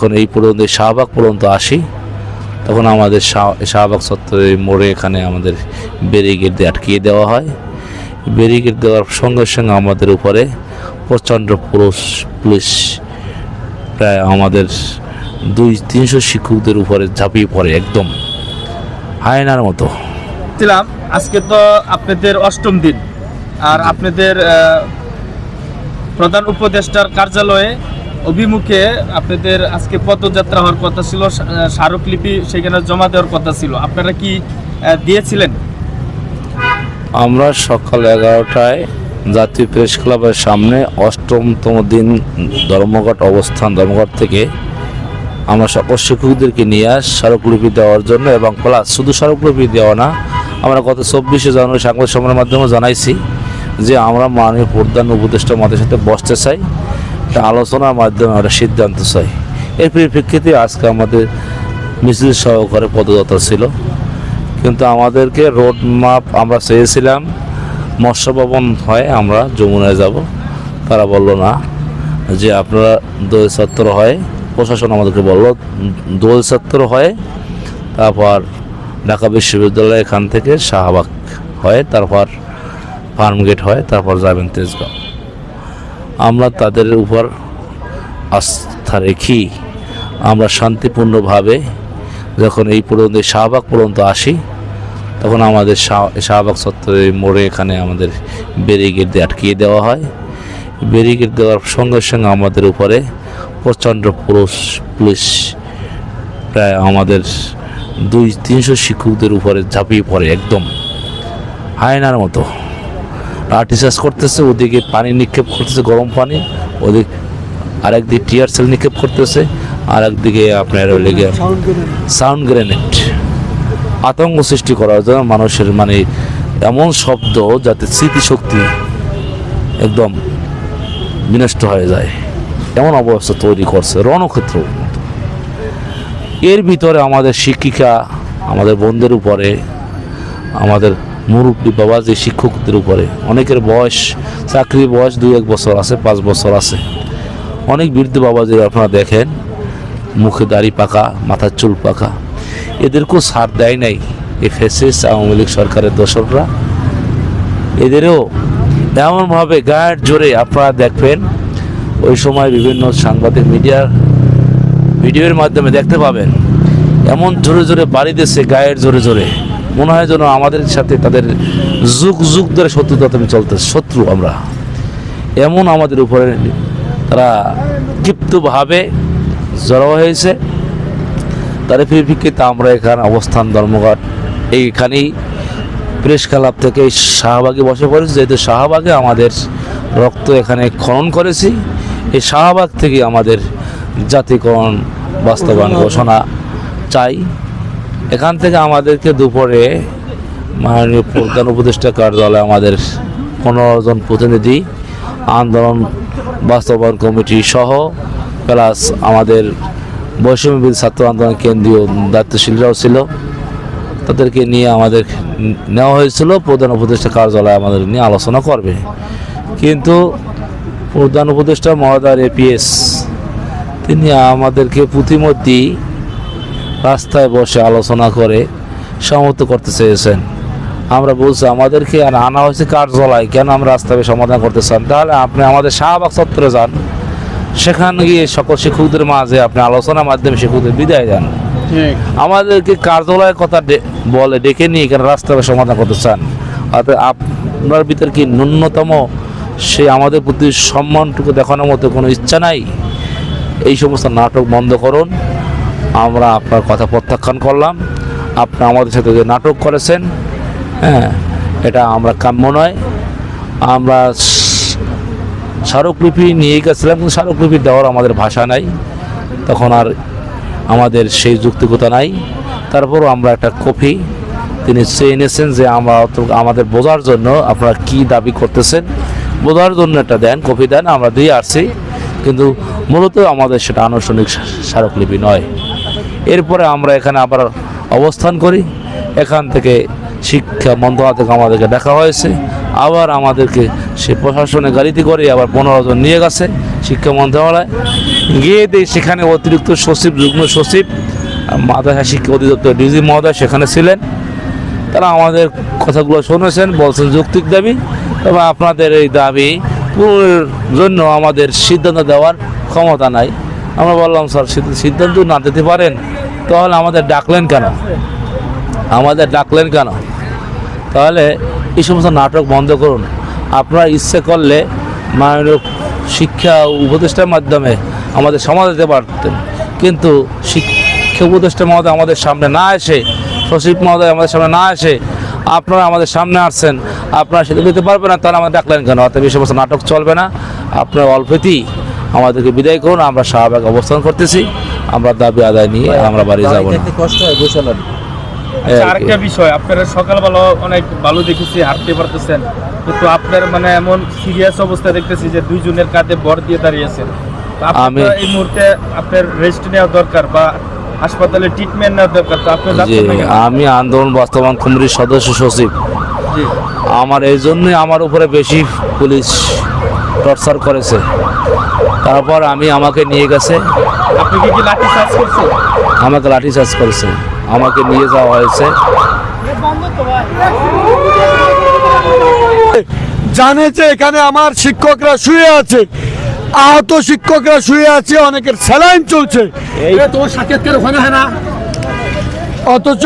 যখন এই পর্যন্ত শাহবাগ পর্যন্ত আসি, তখন আমাদের শাহবাগ চত্বরের মোড়ে এখানে আমাদের ব্যারিকেড দিয়ে আটকিয়ে দেওয়া হয়। ব্যারিকেড দেওয়ার সঙ্গে সঙ্গে আমাদের উপরে প্রচণ্ড পুলিশ প্রায় আমাদের 200-300 শিক্ষকদের উপরে ঝাঁপিয়ে পড়ে একদম হায়নার মতো। আজকে তো আপনাদের 8ম দিন, আর আপনাদের প্রধান উপদেষ্টার কার্যালয়ে অভিমুখে আপনাদের আজকে পদযাত্রা হওয়ার কথা ছিল, স্মারকলিপি সেখানে জমা দেওয়ার কথা ছিল, আপনারা কি দিয়েছিলেন? আমরা সকাল 11টায় জাতীয় প্রেস ক্লাবের সামনে 8তম দিন ধর্মঘট থেকে আমরা সকল শিক্ষকদেরকে নিয়ে স্মারকলিপি দেওয়ার জন্য, এবং প্লাস শুধু স্মারকলিপি দেওয়া না, আমরা গত 24শে জানুয়ারি সাংবাদিক সম্মেলনের মাধ্যমে জানাইছি যে আমরা মাননীয় প্রধান উপদেষ্টা মহাশয়ের সাথে বসতে চাই, একটা আলোচনার মাধ্যমে আমরা সিদ্ধান্ত চাই। এর পরিপ্রেক্ষিতে আজকে আমাদের মিছিল সহকারে পদযাত্রা ছিল, কিন্তু আমাদেরকে রোড ম্যাপ আমরা চেয়েছিলাম মৎস্য ভবন হয়ে আমরা যমুনায় যাব, তারা বলল না, যে আপনারা দোল চত্বর হয়, প্রশাসন আমাদেরকে বলল দোল চত্বর হয়, তারপর ঢাকা বিশ্ববিদ্যালয় এখান থেকে শাহবাগ হয়, তারপর ফার্মগেট হয়, তারপর যাবেন তেজগাঁও। আমরা তাদের উপর আস্থা রেখি আমরা শান্তিপূর্ণভাবে যখন এই পর্যন্ত শাহবাগ পর্যন্ত আসি, তখন আমাদের শাহবাগ চত্বরের মোড়ে এখানে আমাদের ব্যারিকেড দিয়ে আটকিয়ে দেওয়া হয়। ব্যারিকেড দেওয়ার সঙ্গে সঙ্গে আমাদের উপরে প্রচণ্ড পুলিশ প্রায় আমাদের 200-300 শিক্ষকদের উপরে ঝাঁপিয়ে পড়ে একদম হায়নার মতো। লাঠিচার্জ করতেছে, ওদিকে পানি নিক্ষেপ করতেছে, গরম পানি, ওদিক আরেকদিকে টিয়ার সেল নিক্ষেপ করতেছে, আর একদিকে আপনার লেগে সাউন্ড গ্রেনেড, আতঙ্ক সৃষ্টি করার জন্য মানুষের এমন শব্দ যাতে স্মৃতিশক্তি একদম বিনষ্ট হয়ে যায়, এমন অবস্থা তৈরি করছে রণক্ষেত্র। এর ভিতরে আমাদের শিক্ষিকা, আমাদের বোনদের উপরে, আমাদের মুরব্বী বাবা যে শিক্ষকদের উপরে, অনেকের বয়স, চাকরির বয়স 2-1 বছর আছে, 5 বছর আছে, অনেক বৃদ্ধ বাবা যে আপনারা দেখেন, মুখে দাড়ি পাকা, মাথার চুল পাকা, এদেরকেও ছাড় দেয় নাই এই ফ্যাসিস্ট আওয়ামী লীগ সরকারের দোসররা। এদেরও এমনভাবে গায়ের জোরে আপনারা দেখবেন, ওই সময় বিভিন্ন সাংবাদিক মিডিয়ার ভিডিওর মাধ্যমে দেখতে পাবেন, এমন জোরে জোরে বাড়ি দিচ্ছে, গায়ের জোরে জোরে, মনে হয় যেন আমাদের সাথে তাদের যুগ যুগ ধরে শত্রুতা চলতেছে, শত্রু আমরা। এমন আমাদের উপরে তারা ক্ষিপ্তভাবে জড়ো হয়েছে। তার পরিপ্রেক্ষিতে আমরা এখানে অবস্থান ধর্মঘট এইখানেই প্রেস ক্লাব থেকে শাহবাগে বসে পড়েছি, যেহেতু শাহবাগে আমাদের রক্ত এখানে খনন করেছি, এই শাহবাগ থেকে আমাদের জাতীয়করণ বাস্তবায়ন ঘোষণা চাই। এখান থেকে আমাদেরকে দুপুরে মাননীয় প্রধান উপদেষ্টা কার্যালয়ে আমাদের 15 জন প্রতিনিধি, আন্দোলন বাস্তবায়ন কমিটি সহ প্লাস আমাদের বৈষম্যবিরোধী ছাত্র আন্দোলন কেন্দ্রীয় দায়িত্বশীলরাও ছিল, তাদেরকে নিয়ে আমাদের নেওয়া হয়েছিল প্রধান উপদেষ্টা কার্যালয়ে আমাদের নিয়ে আলোচনা করবে। কিন্তু প্রধান উপদেষ্টা মহোদয় APS তিনি আমাদেরকে প্রতিমধ্যে রাস্তায় বসে আলোচনা করে সমাপ্ত করতে চেয়েছেন। আমরা বলছি আমাদেরকে আর আনা হয়েছে কার্যালয়, কেন আমরা রাস্তায় সমাধান করতে চান? তাহলে আপনি আমাদের শাহবাগ চত্বরে যান, সেখানে গিয়ে সকল শিক্ষকদের মাঝে আপনি আলোচনার মাধ্যমে শিক্ষকদের বিদায় দেন। আমাদেরকে কার্যালয়ের কথা বলে ডেকে নিয়ে এখানে রাস্তায় সমাধান করতে চান। অর্থাৎ আপনার ভিতর কি ন্যূনতম সে আমাদের প্রতি সম্মানটুকু দেখানোর মতো কোনো ইচ্ছা নাই? এই সমস্ত নাটক বন্ধ করুন। আমরা আপনার কথা প্রত্যাখ্যান করলাম। আপনি আমাদের সাথে যে নাটক করেছেন, এটা আমরা কাম্য নয়। আমরা স্মারকলিপি নিয়ে গেছিলাম, কিন্তু স্মারকলিপি দেওয়ার আমাদের ভাষা নাই, তখন আর আমাদের সেই যুক্তিকতা নাই। তারপরও আমরা একটা কপি তিনি চেয়ে এনেছেন যে আমরা আমাদের বোঝার জন্য আপনারা কি দাবি করতেছেন বোঝার জন্য একটা দেন, কপি দেন, আমরা দিয়ে আসছি, কিন্তু মূলত আমাদের সেটা আনুষ্ঠানিক স্মারকলিপি নয়। এরপরে আমরা এখানে আবার অবস্থান করি। এখান থেকে শিক্ষা মন্ত্রণালয় থেকে আমাদেরকে দেখা হয়েছে, আবার আমাদেরকে সে প্রশাসনের গাড়িতে করে আবার 15 জন নিয়ে গেছে শিক্ষা মন্ত্রণালয়, গিয়ে দিয়ে সেখানে অতিরিক্ত সচিব, যুগ্ম সচিব, মাদ্রাসা শিক্ষা অধিদপ্তর ডিজি মহোদয় সেখানে ছিলেন। তারা আমাদের কথাগুলো শুনেছেন, বলছেন যৌক্তিক দাবি, তবে আপনাদের এই দাবি পূরণের জন্য আমাদের সিদ্ধান্ত দেওয়ার ক্ষমতা নাই। আমরা বললাম স্যার, সিদ্ধান্ত না দিতে পারেন তাহলে আমাদের ডাকলেন কেন, তাহলে এই সমস্ত নাটক বন্ধ করুন। আপনারা ইচ্ছে করলে মাননীয় শিক্ষা উপদেষ্টার মাধ্যমে আমাদের সমাজ দিতে পারতেন, কিন্তু শিক্ষা উপদেষ্টা মহোদয় আমাদের সামনে না এসে, সচিব মহোদয় আমাদের সামনে না এসে আপনারা আমাদের সামনে আসছেন, আপনারা সেটা দিতে পারবেন না, তাহলে আমাদের ডাকলেন কেন? অতএব এই সমস্ত নাটক চলবে না। আপনারা অল্পেতেই আমাদেরকে বিদায় করুন, আমরা শাহবাগ অবস্থান করতেছি, আমরা দাবি আদায় নিয়ে আমরা বাড়ি যাবো না। কষ্ট হয় গোসলের। আচ্ছা, আরেকটা বিষয়, আপনারা সকালবেলা অনেক ভালো দেখেছি, হাঁটতে পারতেছেন, কিন্তু আপনার মানে এমন সিরিয়াস অবস্থা দেখতেছি যে 2 জনের কাঁধে ভর দিয়ে দাঁড়িয়েছেন। তো আপনি তো এই মুহূর্তে আপনার রেস্ট নেওয়া দরকার বা হাসপাতালে ট্রিটমেন্ট নেওয়া দরকার, তো আপনি যে যাচ্ছেন না কেন? আমি আন্দোলন বাস্তবায়ন কমিটির সদস্য সচিব, জি। আমার এই জন্যই আমার উপরে বেশি পুলিশ টর্চার করেছে। তারপর আমাকে নিয়ে গেছে, আপনি কি লাঠি চার্জ করছেন? আমাকে লাঠিচার্জ করেছে, আমাকে নিয়ে যাওয়া হয়েছে। জানে যে এখানে আমার শিক্ষকরা শুয়ে আছে, আহত শিক্ষকরা শুয়ে আছে, অনেকের স্যালাইন চলছে, তোমার সাক্ষাৎকার ওখানে হয় না? অথচ